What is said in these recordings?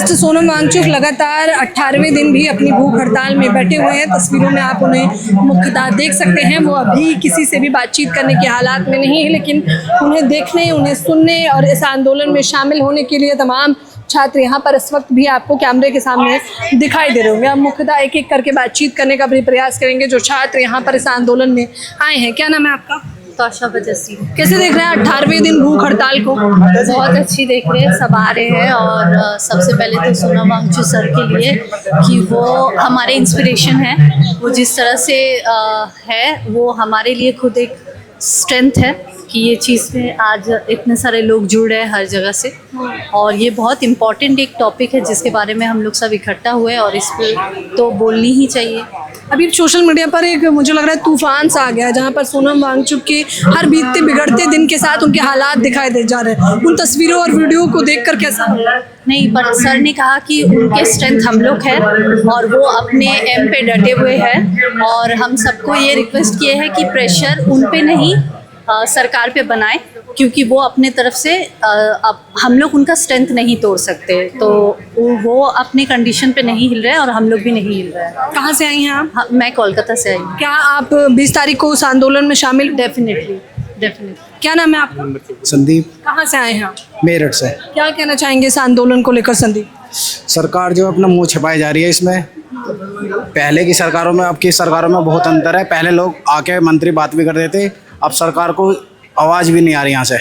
Mister Sonam Wangchuck लगातार 18वें दिन भी अपनी भूख हड़ताल में बैठे हुए हैं। तस्वीरों में आप उन्हें मुख्यतः देख सकते हैं। वो अभी किसी से भी बातचीत करने के हालात में नहीं है, लेकिन उन्हें देखने, उन्हें सुनने और इस आंदोलन में शामिल होने के लिए तमाम छात्र यहाँ पर इस वक्त भी आपको कैमरे के सामने दिखाई दे रहे होंगे। हम मुख्यतः एक एक करके बातचीत करने का भी प्रयास करेंगे जो छात्र यहाँ पर इस आंदोलन में आए हैं। क्या नाम है आपका? तौशा बजस्सी। कैसे देख रहे हैं 18वें दिन भूख हड़ताल को? बहुत अच्छी देख रहे हैं, सब आ रहे हैं। और सबसे पहले तो सोनम वांगचुक सर के लिए कि वो हमारे इंस्पिरेशन है। वो जिस तरह से है वो हमारे लिए खुद एक स्ट्रेंथ है कि ये चीज़ में आज इतने सारे लोग जुड़ रहे हैं हर जगह से। और ये बहुत इम्पॉर्टेंट एक टॉपिक है जिसके बारे में हम लोग सब इकट्ठा हुए और इस पर तो बोलनी ही चाहिए। अभी सोशल मीडिया पर एक मुझे लग रहा है तूफान सा आ गया है, जहाँ पर सोनम वांगचुक के हर बीतते बिगड़ते दिन के साथ उनके हालात दिखाई दे जा रहे हैं। उन तस्वीरों और वीडियो को देखकर कैसा लग रहा है? नहीं, पर सर ने कहा कि उनके स्ट्रेंथ हम लोग हैं और वो अपने एम पे डटे हुए हैं। और हम सबको ये रिक्वेस्ट किए हैं कि प्रेशर उन पे नहीं सरकार पे बनाए, क्योंकि वो अपने तरफ से अब हम लोग उनका स्ट्रेंथ नहीं तोड़ सकते। तो वो अपने कंडीशन पे नहीं हिल रहे हैं और हम लोग भी नहीं हिल रहे हैं। कहाँ से आई हैं आप? हाँ, मैं कोलकाता से आई हूँ। क्या आप 20 तारीख को उस आंदोलन में शामिल? डेफिनेटली। क्या नाम है आपका? संदीप। कहाँ से आए हैं आप? मेरठ से। क्या कहना चाहेंगे इस आंदोलन को लेकर संदीप? सरकार जो अपना मुंह छिपाई जा रही है इसमें, पहले की सरकारों में अब की सरकारों में बहुत अंतर है। पहले लोग आके मंत्री बात भी कर देते, अब सरकार को आवाज़ भी नहीं आ रही यहाँ से।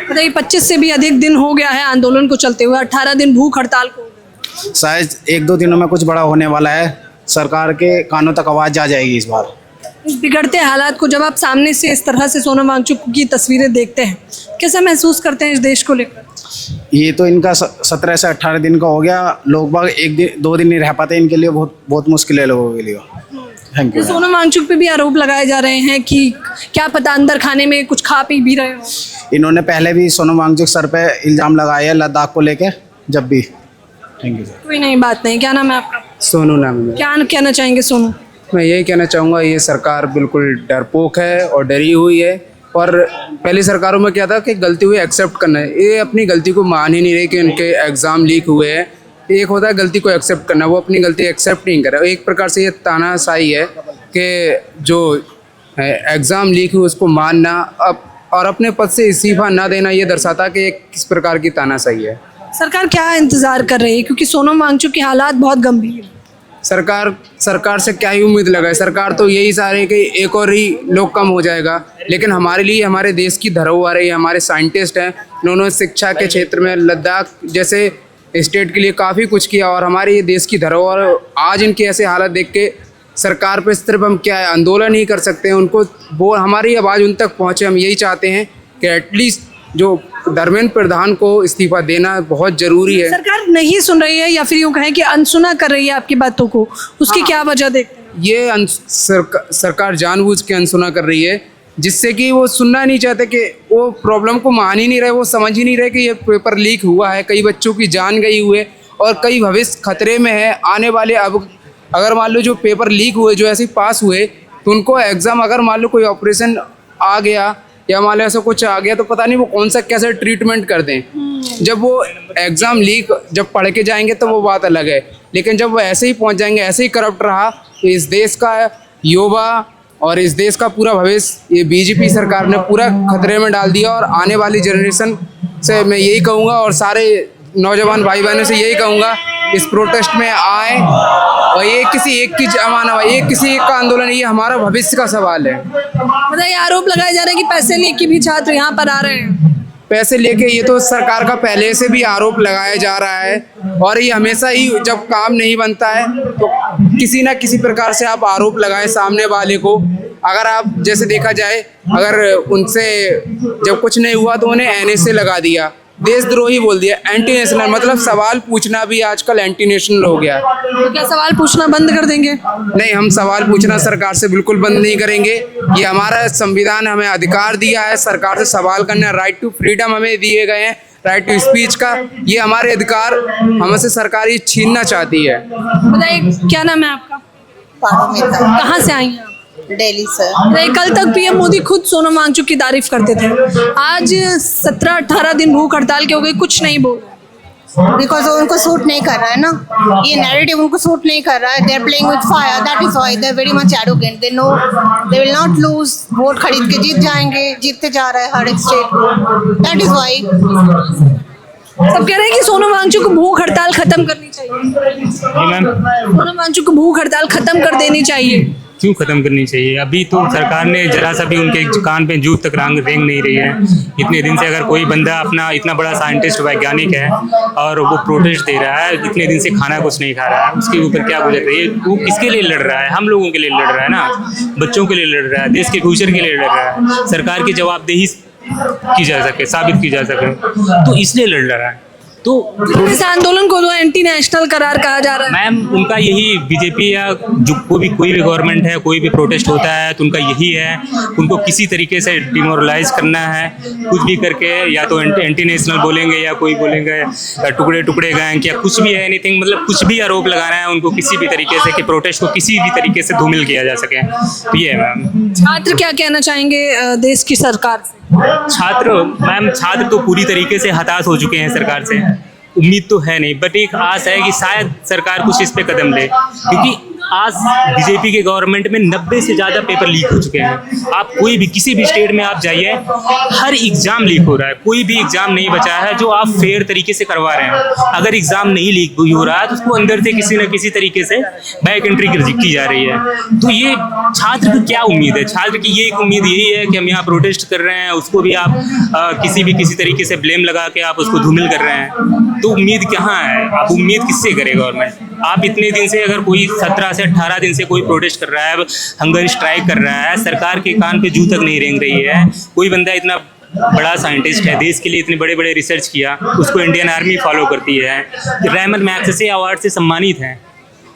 बताइए, 25 से भी अधिक दिन हो गया है आंदोलन को चलते हुए, 18 दिन भूख हड़ताल को। शायद 1-2 दिनों में कुछ बड़ा होने वाला है। सरकार के कानों तक आवाज़ आ जाएगी इस बार। इस बिगड़ते हालात को जब आप सामने से इस तरह से सोनम वांगचुक की तस्वीरें देखते हैं, कैसा महसूस करते हैं इस देश को लेकर? ये तो इनका 17 से 18 दिन का हो गया। लोग बाग 1-2 दिन नहीं रह पाते, इनके लिए बहुत मुश्किल है लोगों के लिए। Thank you. सोनम वांगचुक पे भी आरोप लगाए जा रहे हैं कि क्या पता अंदर खाने में कुछ खा पी भी रहे हो। इन्होंने पहले भी सोनम वांगचुक सर पे इल्ज़ाम लगाए हैं लद्दाख को लेके, जब भी। Thank you sir. कोई नहीं, बात नहीं। क्या नाम है आपका? सोनू नाम है। क्या कहना चाहेंगे सोनू? मैं यही कहना चाहूँगा, ये सरकार बिल्कुल डरपोक है और डरी हुई है। और पहली सरकारों में क्या था कि गलती हुई एक्सेप्ट करना है। ये अपनी गलती को मान ही नहीं रही कि उनके एग्ज़ाम लीक हुए हैं। एक होता है गलती को एक्सेप्ट करना, वो अपनी गलती एक्सेप्ट नहीं कर रहा। एक प्रकार से ये तानाशाही है कि जो एग्ज़ाम लीक हुई उसको मानना अब और अपने पद से इस्तीफा ना देना, ये दर्शाता कि ये किस प्रकार की तानाशाही है। सरकार क्या इंतजार कर रही है, क्योंकि सोनम वांगचुक के हालात बहुत गंभीर हैं? सरकार से क्या ही उम्मीद लगाए। सरकार तो यही चाह रही है कि एक और ही लोग कम हो जाएगा, लेकिन हमारे लिए हमारे देश की धरोहर है, हमारे साइंटिस्ट हैं, उन्होंने शिक्षा के क्षेत्र में लद्दाख जैसे स्टेट के लिए काफ़ी कुछ किया। और हमारे ये देश की धरोहर, आज इनके ऐसे हालत देख के सरकार पे सिर्फ हम क्या है आंदोलन ही कर सकते हैं। उनको वो हमारी आवाज़ उन तक पहुँचे। हम यही चाहते हैं कि एटलीस्ट जो धर्मेंद्र प्रधान को इस्तीफा देना बहुत ज़रूरी है। सरकार नहीं सुन रही है या फिर यूँ कहें कि अनसुना कर रही है आपकी बातों को, उसकी क्या वजह देखते हैं? ये सरकार जानबूझ के अनसुना कर रही है, जिससे कि वो सुनना नहीं चाहते, कि वो प्रॉब्लम को मान ही नहीं रहे, वो समझ ही नहीं रहे कि ये पेपर लीक हुआ है, कई बच्चों की जान गई हुई है और कई भविष्य खतरे में है आने वाले। अब अगर मान लो जो पेपर लीक हुए, जो ऐसे पास हुए, तो उनको एग्ज़ाम अगर मान लो कोई ऑपरेशन आ गया या मान लो ऐसा कुछ आ गया, तो पता नहीं वो कौन सा कैसे ट्रीटमेंट कर दें। जब वो एग्ज़ाम लीक जब पढ़ के जाएंगे तो वो बात अलग है, लेकिन जब वो ऐसे ही पहुंच जाएंगे, ऐसे ही करप्ट रहा, तो इस देश का युवा और इस देश का पूरा भविष्य ये बीजेपी सरकार ने पूरा खतरे में डाल दिया। और आने वाली जनरेशन से मैं यही कहूँगा और सारे नौजवान भाई बहनों से यही कहूँगा, इस प्रोटेस्ट में आए और ये किसी एक की जमाना, ये किसी एक का आंदोलन, ये हमारा भविष्य का सवाल है। बताइए, आरोप लगाए जा रहे हैं कि पैसे लेके भी छात्र यहाँ पर आ रहे हैं। पैसे लेके, ये तो सरकार का पहले से भी आरोप लगाया जा रहा है और ये हमेशा ही जब काम नहीं बनता है तो किसी ना किसी प्रकार से आप आरोप लगाएं सामने वाले को। अगर आप जैसे देखा जाए, अगर उनसे जब कुछ नहीं हुआ तो उन्हें NSA लगा दिया, देशद्रोही बोल दिया, एंटी नेशनल, मतलब सवाल पूछना भी आजकल एंटी नेशनल हो गया। तो क्या सवाल पूछना बंद कर देंगे? नहीं, हम सवाल पूछना सरकार से बिल्कुल बंद नहीं करेंगे। ये हमारा संविधान हमें अधिकार दिया है सरकार से सवाल करना, राइट टू फ्रीडम हमें दिए गए हैं, राइट टू स्पीच का, ये हमारे अधिकार हमसे सरकार ये छीनना चाहती है। बताइए, क्या नाम है आपका? कहाँ से आई हैं आप? दिल्ली से। कल तक पीएम मोदी खुद सोनम वांगचुक की तारीफ करते थे, आज 17-18 दिन भूख हड़ताल के हो गए, कुछ नहीं बोल रहे। बिकॉज उनको सूट नहीं कर रहा है ना, ये नैरेटिव उनको सूट नहीं कर रहा है। They are playing with fire, that is why they are very much arrogant. They know they will not lose, vote खरीद के जीत जाएंगे, जीतते जा रहा है हर एक स्टेट को, दैट इज व्हाई। सब कह रहे हैं कि सोनम वांगचुक को भूख हड़ताल खत्म करनी चाहिए। सोनम वांगचुक को भूख हड़ताल खत्म कर देनी चाहिए। क्यों ख़त्म करनी चाहिए? अभी तो सरकार ने जरा सा भी उनके कान पे जूत तक रेंग नहीं रही है। इतने दिन से अगर कोई बंदा अपना इतना बड़ा साइंटिस्ट वैज्ञानिक है और वो प्रोटेस्ट दे रहा है, इतने दिन से खाना कुछ नहीं खा रहा है, उसके ऊपर क्या गुजर रही है? वो किसके लिए लड़ रहा है? हम लोगों के लिए लड़ रहा है ना, बच्चों के लिए लड़ रहा है, देश के फ्यूचर के लिए लड़ रहा है, सरकार की जवाबदेही की जा सके, साबित की जा सके, तो इसलिए लड़ रहा है। तो इस आंदोलन को तो एंटी नेशनल करार कहा जा रहा है। मैम, उनका यही बीजेपी या जो कोई भी गवर्नमेंट है, कोई भी प्रोटेस्ट होता है तो उनका यही है, उनको किसी तरीके से डिमोरलाइज करना है, कुछ भी करके, या तो एंटी नेशनल बोलेंगे या कोई बोलेंगे टुकड़े टुकड़े गैंग या कुछ भी है, एनीथिंग, मतलब कुछ भी आरोप लगाना है उनको किसी भी तरीके से कि प्रोटेस्ट को किसी भी तरीके से धूमिल किया जा सके। तो ये है मैम। छात्र क्या कहना चाहेंगे देश की सरकार से? छात्र तो पूरी तरीके से हताश हो चुके हैं सरकार से। उम्मीद तो है नहीं, बट एक आस है कि शायद सरकार कुछ इस पे कदम ले, क्योंकि आज बीजेपी के गवर्नमेंट में 90 से ज़्यादा पेपर लीक हो चुके हैं। आप कोई भी किसी भी स्टेट में आप जाइए, हर एग्ज़ाम लीक हो रहा है, कोई भी एग्ज़ाम नहीं बचा है जो आप फेयर तरीके से करवा रहे हैं। अगर एग्ज़ाम नहीं लीक हो रहा है तो उसको अंदर से किसी न किसी तरीके से बैक एंट्री की जा रही है। तो ये छात्र की क्या उम्मीद है? छात्र की ये एक उम्मीद यही है कि हम यहाँ प्रोटेस्ट कर रहे हैं, उसको भी आप किसी तरीके से ब्लेम लगा के आप उसको धूमिल कर रहे हैं। तो उम्मीद कहाँ है? आप उम्मीद किससे करे गवर्नमेंट? आप इतने दिन से अगर कोई 17 से 18 दिन से कोई प्रोटेस्ट कर रहा है, हंगर स्ट्राइक कर रहा है, सरकार के कान पे जू तक नहीं रेंग रही है। कोई बंदा इतना बड़ा साइंटिस्ट है, देश के लिए इतने बड़े बड़े रिसर्च किया, उसको इंडियन आर्मी फॉलो करती है, रहमत मैग्सेसे अवार्ड से सम्मानित हैं,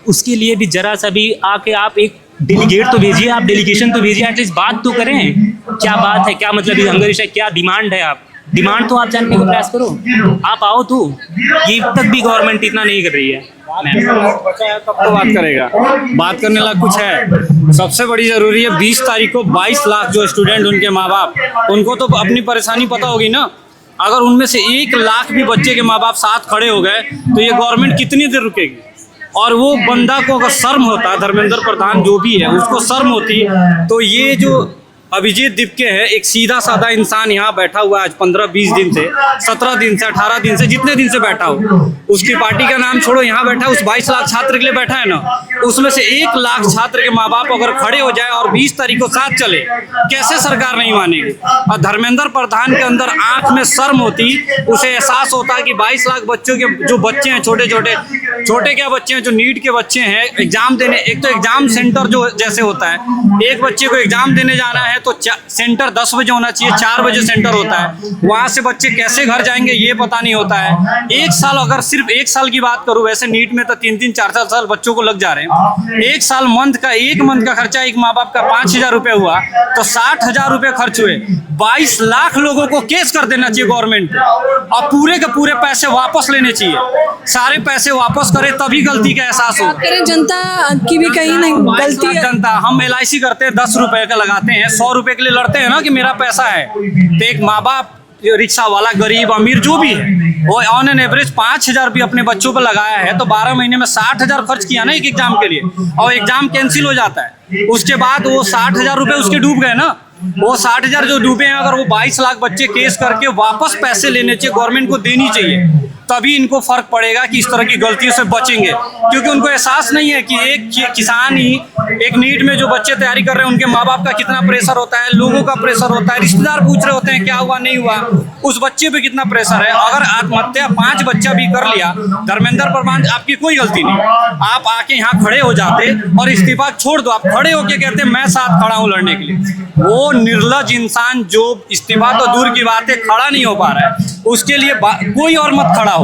उसके लिए भी जरा सा भी आके आप एक डेलीगेट तो भेजिए, आप डेलीगेशन तो भेजिए, एटलीस्ट बात तो करें। क्या बात है, क्या मतलब है हंगर स्ट्राइक, क्या डिमांड है? आप डिमांड तो आप जानने का प्रयास करो, आप आओ तो। ये तक भी गवर्नमेंट इतना नहीं कर रही है। तब तो बात करेगा, बात करने लायक कुछ है। सबसे बड़ी जरूरी है 20 तारीख को 22 लाख जो स्टूडेंट, उनके माँ बाप, उनको तो अपनी परेशानी पता होगी ना। अगर उनमें से 1 लाख भी बच्चे के माँ बाप साथ खड़े हो गए तो ये गवर्नमेंट कितनी देर रुकेगी? और वो बंदा को अगर शर्म होता, धर्मेंद्र प्रधान जो भी है उसको शर्म होती, तो ये जो अभिजीत दिपके है, एक सीधा साधा इंसान यहाँ बैठा हुआ है आज 15-20 दिन से, 17 दिन से, 18 दिन से, जितने दिन से बैठा हो, उसकी पार्टी का नाम छोड़ो, यहाँ बैठा है, उस 22 लाख छात्र के लिए बैठा है ना, उसमें से 1 लाख छात्र के माँ बाप अगर खड़े हो जाए और 20 तारीख को साथ चले, कैसे सरकार नहीं मानेगी? और धर्मेंद्र प्रधान के अंदर आंख में शर्म होती, उसे एहसास होता कि 22 लाख बच्चों के जो बच्चे हैं, छोटे क्या बच्चे हैं, जो नीट के बच्चे हैं, एग्जाम देने, एक तो एग्जाम सेंटर जो जैसे होता है, एक बच्चे को एग्जाम देने जाना है तो सेंटर 10 बजे होना चाहिए, 4 बजे सेंटर होता है, वहां से बच्चे कैसे घर जाएंगे ये पता नहीं होता है। एक साल, अगर सिर्फ 1 साल की बात करूं, वैसे नीट में तो 3-3, 4-4 साल बच्चों को लग जा रहे हैं। 1 साल एक मंथ का खर्चा एक माँ बाप का 5,000 रुपये हुआ तो 60,000 रुपये खर्च हुए। 22 लाख लोगों को केस कर देना चाहिए गवर्नमेंट और पूरे के पूरे पैसे वापस लेने चाहिए, सारे पैसे वापस करे तभी गलती का एहसास होगा। जनता की भी कहीं नहीं गलती है। जनता, हम LIC करते हैं, 10 रुपए का लगाते हैं, 100 रुपए के लिए लड़ते हैं ना कि मेरा पैसा है, तो एक माँ बाप, रिक्शा वाला, गरीब अमीर जो भी है, वो ऑन एन एवरेज 5,000 रुपये अपने बच्चों पर लगाया है, तो 12 महीने में 60,000 खर्च किया ना एक एग्जाम के लिए, और एग्जाम कैंसिल हो जाता है, उसके बाद वो 60,000 रुपये उसके डूब गए ना। वो 60,000 जो डूबे हैं, अगर वो 22 लाख बच्चे केस करके वापस पैसे लेने चाहिए, गवर्नमेंट को देनी चाहिए, तभी इनको फर्क पड़ेगा कि इस तरह की गलतियों से बचेंगे। क्योंकि उनको एहसास नहीं है कि एक किसान ही, एक नीट में जो बच्चे तैयारी कर रहे हैं, उनके माँ बाप का कितना प्रेशर होता है, लोगों का प्रेशर होता है, रिश्तेदार पूछ रहे होते हैं क्या हुआ नहीं हुआ, उस बच्चे पे कितना प्रेशर है। अगर आत्महत्या 5 बच्चा भी कर लिया, धर्मेंद्र प्रधान आपकी कोई गलती नहीं, आप आके यहाँ खड़े हो जाते और इस्तीफा छोड़ दो, आप खड़े होके कहते मैं साथ खड़ा हूँ लड़ने के लिए। वो निर्लज इंसान जो इस्तीफा तो दूर की बात है, खड़ा नहीं हो पा रहा है, उसके लिए कोई और मत खड़ा हो।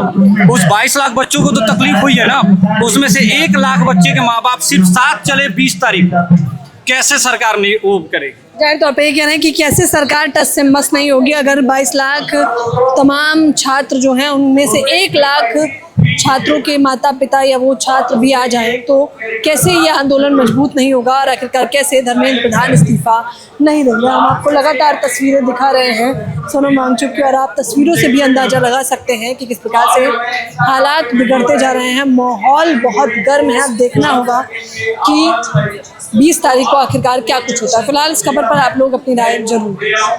उस 22 लाख बच्चों को तो तकलीफ हुई है ना, उसमें से 1 लाख बच्चे के माँ बाप सिर्फ साथ चले 20 तारीख, कैसे सरकार नहीं वो करेगी? जाहिर तौर पे ये कहना है कि कैसे सरकार टस से मस नहीं होगी अगर 22 लाख तमाम छात्र जो हैं उनमें से 1 लाख छात्रों के माता पिता या वो छात्र भी आ जाएं तो कैसे ये आंदोलन मजबूत नहीं होगा और आखिरकार कैसे धर्मेंद्र प्रधान इस्तीफा नहीं देंगे। हम आपको लगातार तस्वीरें दिखा रहे हैं सोनम वांगचुक की और आप तस्वीरों से भी अंदाज़ा लगा सकते हैं कि किस प्रकार से हालात बिगड़ते जा रहे हैं। माहौल बहुत गर्म है। अब देखना होगा कि 20 तारीख को आखिरकार क्या कुछ होता है। फिलहाल इस खबर पर आप लोग अपनी राय जरूर दें।